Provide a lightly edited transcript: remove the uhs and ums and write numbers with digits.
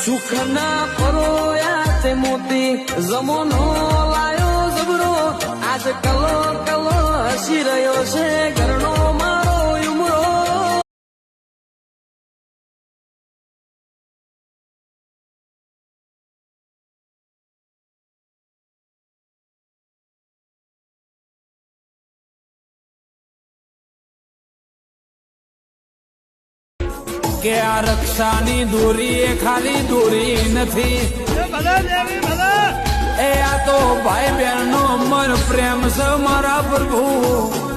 સુખના પરોયા તે મોતી જમોનો લાયો જબરો આજ કલો કલો હસી રહ્યો છે ઘરનો મારો ઉમરો કે આ રક્ષાની દોરી એ ખાલી દોરી નથી, એ આ તો ભાઈ બહેન નો અમર પ્રેમ છે મારા પ્રભુ।